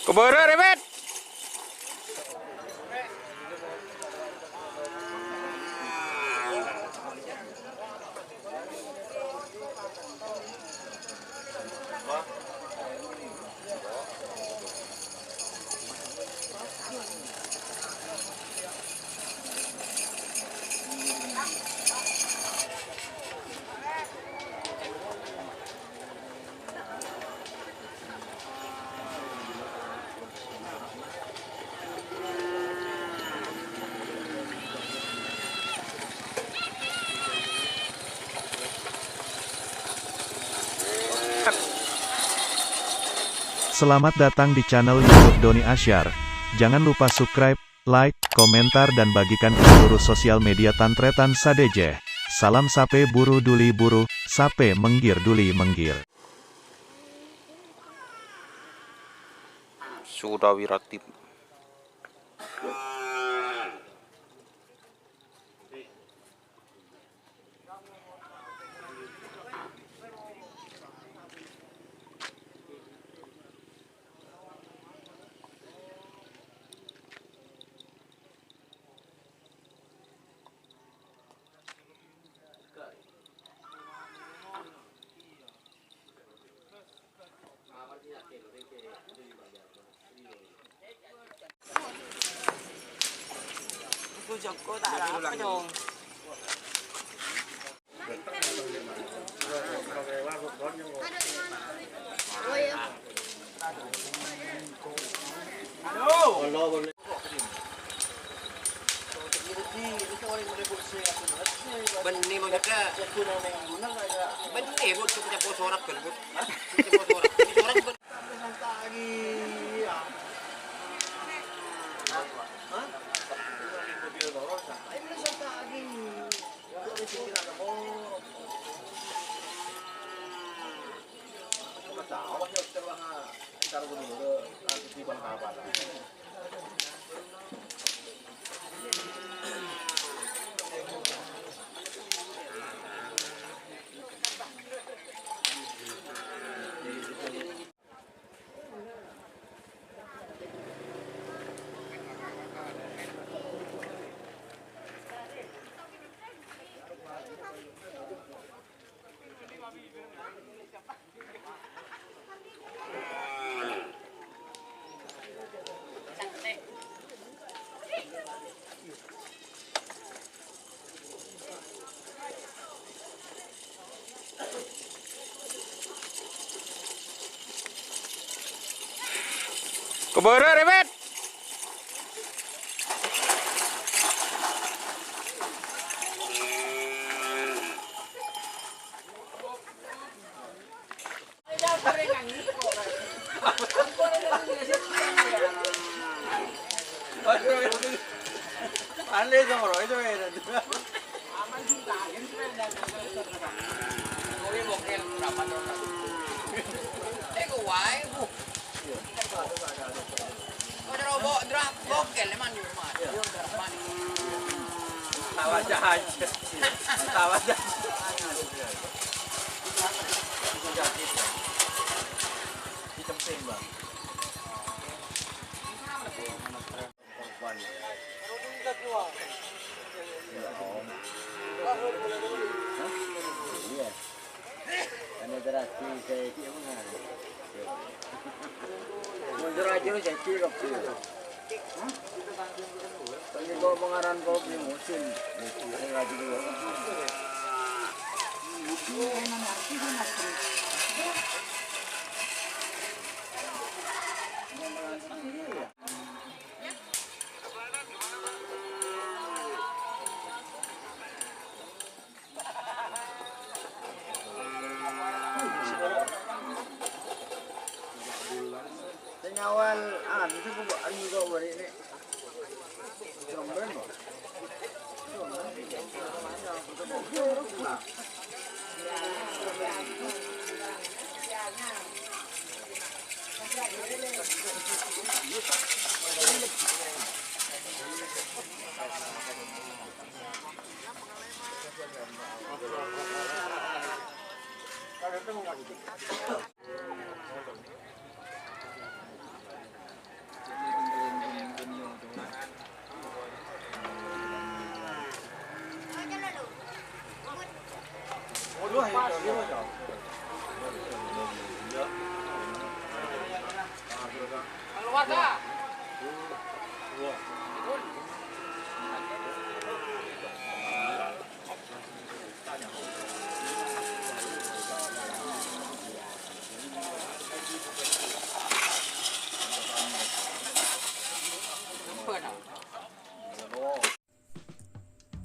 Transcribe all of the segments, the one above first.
Keburu ribet. Selamat datang di channel YouTube Doni Asyar. Jangan lupa subscribe, like, komentar dan bagikan ke seluruh sosial media Tantretan Sadeje. Salam sape buru duli buru, sape menggir duli menggir. Sudah wiratip. Cô đã là dong. Benih mau juga. Benih buat kita punya sorak kan buat. Sorak Keburu ribet. tawa jahat. Tawa jahat. Ini kok pengaran kok di musim. Ini lagi dulu. Awal itu buat juga beri ini. Jomben loh.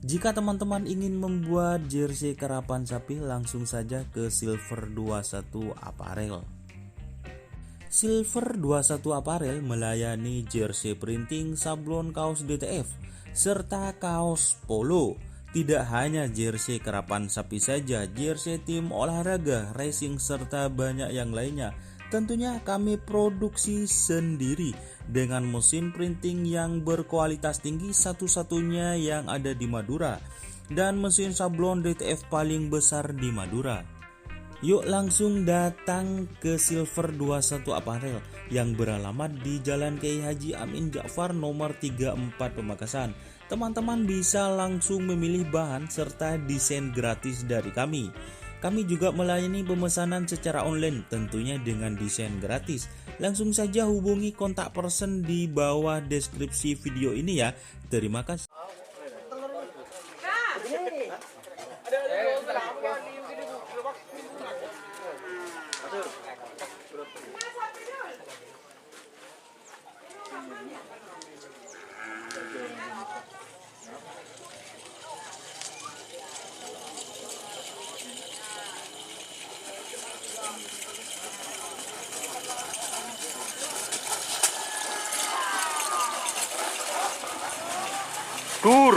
Jika teman-teman ingin membuat jersey karapan sapi, langsung saja ke Silver 21 Apparel. Silver 21 Apparel melayani jersey printing, sablon kaos DTF, serta kaos polo. Tidak hanya jersey karapan sapi saja, jersey tim olahraga, racing, serta banyak yang lainnya. Tentunya kami produksi sendiri dengan mesin printing yang berkualitas tinggi, satu-satunya yang ada di Madura, dan mesin sablon DTF paling besar di Madura. Yuk langsung datang ke Silver 21 Apparel yang beralamat di Jalan Kiai Haji Amin Ja'far nomor 34 Pamekasan. Teman-teman bisa langsung memilih bahan serta desain gratis dari kami. Kami juga melayani pemesanan secara online, tentunya dengan desain gratis. Langsung saja hubungi kontak person di bawah deskripsi video ini ya. Terima kasih. Dur.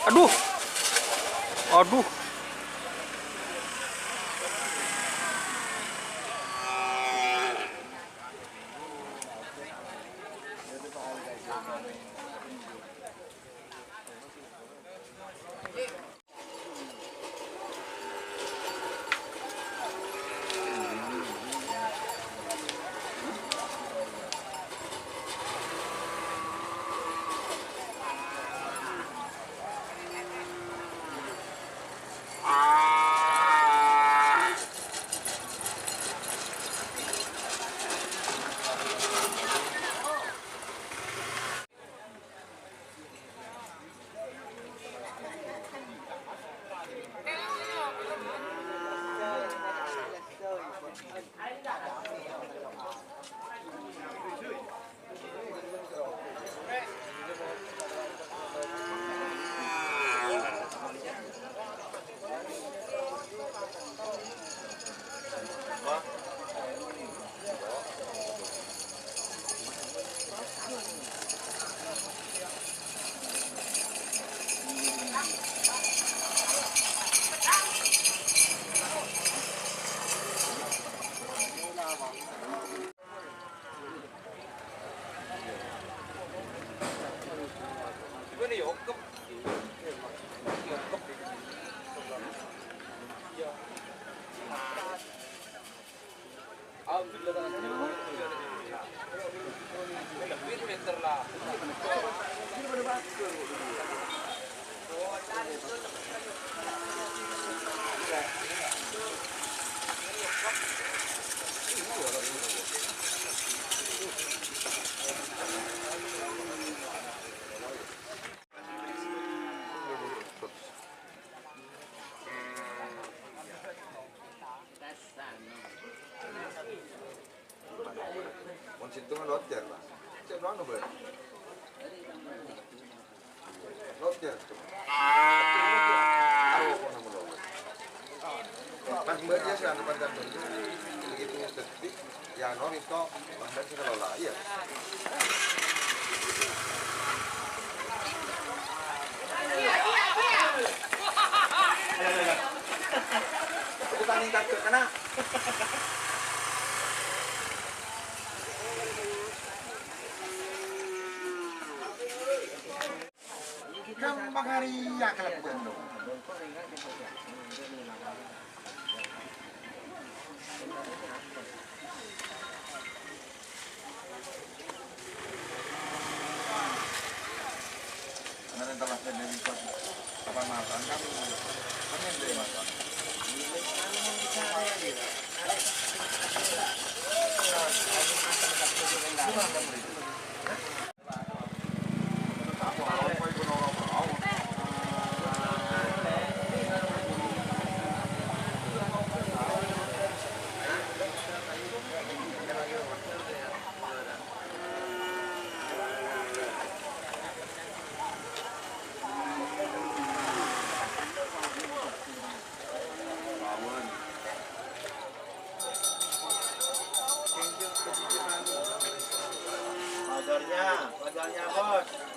Aduh. Aduh. Situngan lotjer lah. Cek doang boleh. Lotjer. Pas baca sih anu pada begitu detik ya no itu bahkan sih kalau lah iya. Itu tanding takut kena. Gampang hari ya kalau bukan dong. Karena telah dari apa makan kan yang dari makan. Pagarnya bos.